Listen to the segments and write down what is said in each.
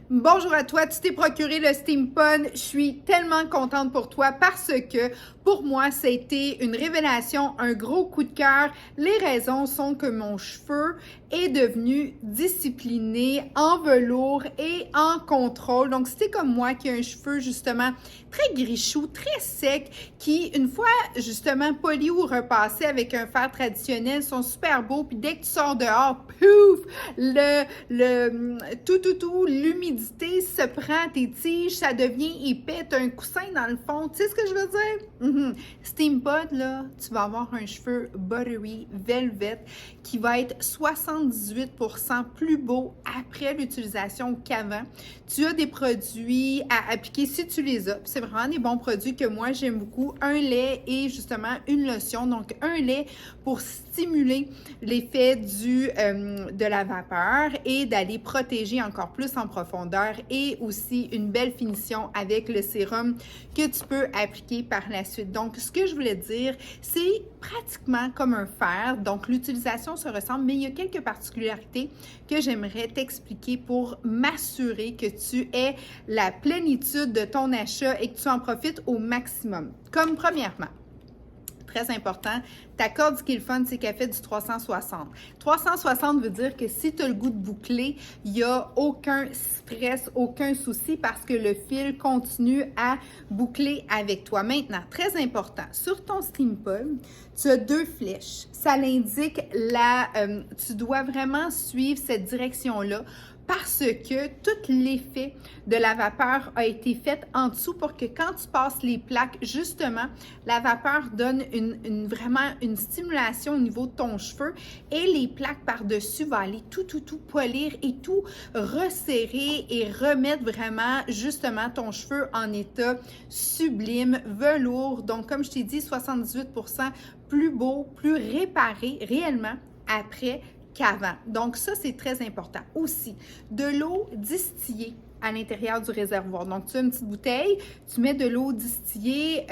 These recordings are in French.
Bonjour à toi, tu t'es procuré le Steam Pod. Je suis tellement contente pour toi parce que pour moi, ça a été une révélation, un gros coup de cœur. Les raisons sont que mon cheveu est devenu discipliné, en velours et en contrôle. Donc, si t'es comme moi qui a un cheveu justement très grichou, très sec, qui une fois justement poli ou repassé avec un fer traditionnel sont super beaux. Puis dès que tu sors dehors, pouf, l'humidité se prend à tes tiges, ça devient épais, t'as un coussin dans le fond. Tu sais ce que je veux dire? Steam Pod, là, tu vas avoir un cheveu buttery, velvet, qui va être 78% plus beau après l'utilisation qu'avant. Tu as des produits à appliquer si tu les as. C'est vraiment des bons produits que moi j'aime beaucoup. Un lait et justement une lotion. Donc un lait pour stimuler l'effet de la vapeur et d'aller protéger encore plus en profondeur et aussi une belle finition avec le sérum que tu peux appliquer par la suite. Donc ce que je voulais dire, c'est pratiquement comme un fer. Donc l'utilisation se ressemble, mais il y a quelques particularités que j'aimerais t'expliquer pour m'assurer que tu aies la plénitude de ton achat et que tu en profites au maximum. Comme premièrement, très important, ta corde, ce qui est le fun, c'est qu'elle fait du 360. 360 veut dire que si tu as le goût de boucler, il n'y a aucun stress, aucun souci parce que le fil continue à boucler avec toi. Maintenant, très important, sur ton Steam Pod, tu as deux flèches. Ça l'indique, tu dois vraiment suivre cette direction-là parce que tout l'effet de la vapeur a été fait en dessous pour que quand tu passes les plaques, justement, la vapeur donne vraiment une stimulation au niveau de ton cheveu et les plaques par-dessus vont aller tout polir et tout resserrer et remettre vraiment, justement, ton cheveu en état sublime, velours. Donc, comme je t'ai dit, 78% plus beau, plus réparé réellement après qu'avant. Donc, ça, c'est très important. Aussi, de l'eau distillée à l'intérieur du réservoir. Donc, tu as une petite bouteille, tu mets de l'eau distillée,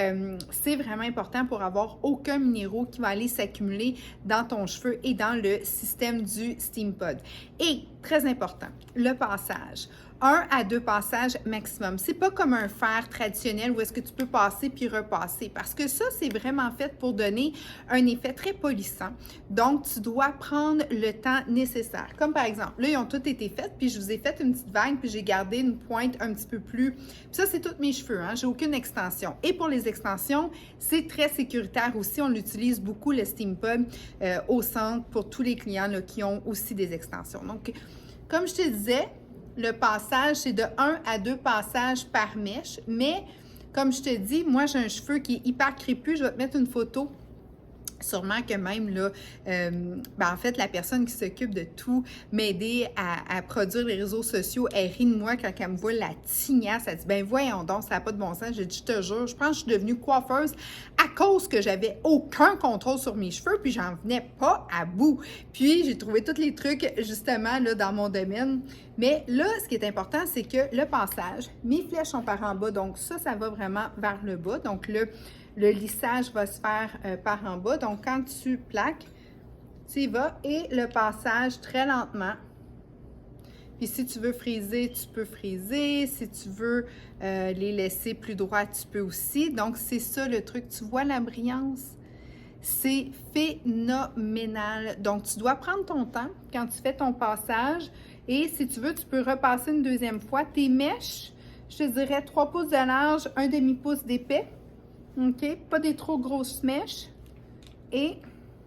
c'est vraiment important pour avoir aucun minéraux qui va aller s'accumuler dans ton cheveu et dans le système du Steam Pod. Et, très important, le passage. 1 à 2 passages maximum. C'est pas comme un fer traditionnel où est-ce que tu peux passer puis repasser parce que ça, c'est vraiment fait pour donner un effet très polissant. Donc, tu dois prendre le temps nécessaire. Comme par exemple, là, ils ont tous été faits puis je vous ai fait une petite vague puis j'ai gardé une pointe un petit peu plus. Puis ça, c'est tous mes cheveux, hein? J'ai aucune extension. Et pour les extensions, c'est très sécuritaire aussi. On l'utilise beaucoup, le Steam Pod, au centre pour tous les clients là, qui ont aussi des extensions. Donc, comme je te disais, le passage, c'est de 1 à 2 passages par mèche, mais comme je te dis, moi, j'ai un cheveu qui est hyper crépus. Je vais te mettre une photo. Sûrement que même, là, en fait, la personne qui s'occupe de tout m'aider à produire les réseaux sociaux, elle rit de moi quand elle me voit la tignasse. Elle dit, ben voyons donc, ça n'a pas de bon sens. J'ai dit, je te jure, je pense que je suis devenue coiffeuse à cause que j'avais aucun contrôle sur mes cheveux, puis j'en venais pas à bout. Puis, j'ai trouvé tous les trucs, justement, là, dans mon domaine. Mais là, ce qui est important, c'est que le passage, mes flèches sont par en bas, donc ça va vraiment vers le bas. Donc, le lissage va se faire par en bas. Donc, quand tu plaques, tu y vas et le passage très lentement. Puis, si tu veux friser, tu peux friser. Si tu veux les laisser plus droits, tu peux aussi. Donc, c'est ça le truc. Tu vois la brillance? C'est phénoménal. Donc, tu dois prendre ton temps quand tu fais ton passage. Et si tu veux, tu peux repasser une deuxième fois. Tes mèches, je te dirais 3 pouces de large, 1 demi-pouce d'épais. OK? Pas des trop grosses mèches. Et,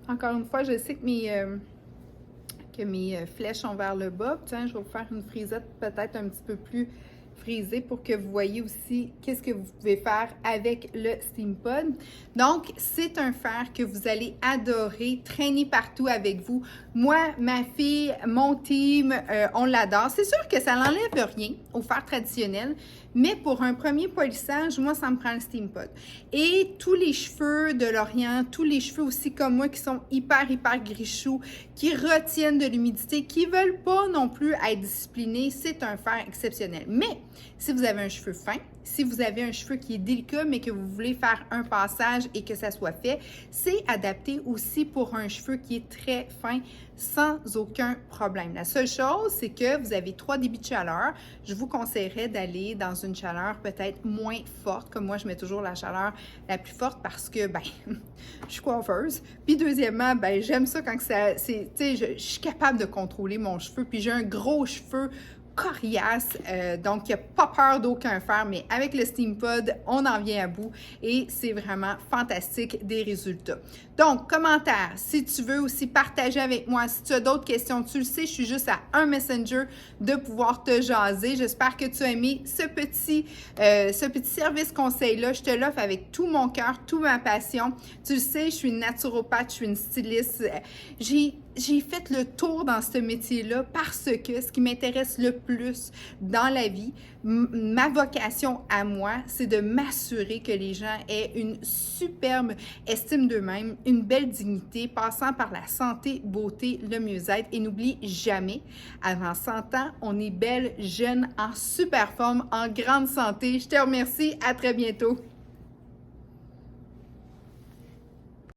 encore une fois, je sais que mes flèches sont vers le bas. Tiens, je vais vous faire une frisette peut-être un petit peu plus frisée pour que vous voyez aussi qu'est-ce que vous pouvez faire avec le Steam Pod. Donc, c'est un fer que vous allez adorer, traîner partout avec vous. Moi, ma fille, mon team, on l'adore. C'est sûr que ça n'enlève rien au fer traditionnel, mais pour un premier polissage, moi, ça me prend le Steam Pod. Et tous les cheveux de l'Orient, tous les cheveux aussi comme moi qui sont hyper grichous, qui retiennent de l'humidité, qui ne veulent pas non plus être disciplinés, c'est un fer exceptionnel. Mais si vous avez un cheveu fin, si vous avez un cheveu qui est délicat, mais que vous voulez faire un passage et que ça soit fait. C'est adapté aussi pour un cheveu qui est très fin, sans aucun problème. La seule chose, c'est que vous avez 3 débits de chaleur. Je vous conseillerais d'aller dans une chaleur peut-être moins forte, comme moi, je mets toujours la chaleur la plus forte parce que, ben, je suis coiffeuse. Puis deuxièmement, ben, j'aime ça quand ça, c'est, tu sais, je suis capable de contrôler mon cheveu, puis j'ai un gros cheveu coriace, donc il n'y a pas peur d'aucun fer, mais avec le Steam Pod, on en vient à bout et c'est vraiment fantastique des résultats. Donc, commentaire, si tu veux aussi partager avec moi, si tu as d'autres questions, tu le sais, je suis juste à un messenger de pouvoir te jaser. J'espère que tu as aimé ce petit service conseil-là. Je te l'offre avec tout mon cœur, toute ma passion. Tu le sais, je suis une naturopathe, je suis une styliste. J'ai fait le tour dans ce métier-là parce que ce qui m'intéresse le plus dans la vie, ma vocation à moi, c'est de m'assurer que les gens aient une superbe estime d'eux-mêmes, une belle dignité, passant par la santé, beauté, le mieux-être. Et n'oublie jamais, avant 100 ans, on est belle, jeune, en super forme, en grande santé. Je te remercie. À très bientôt.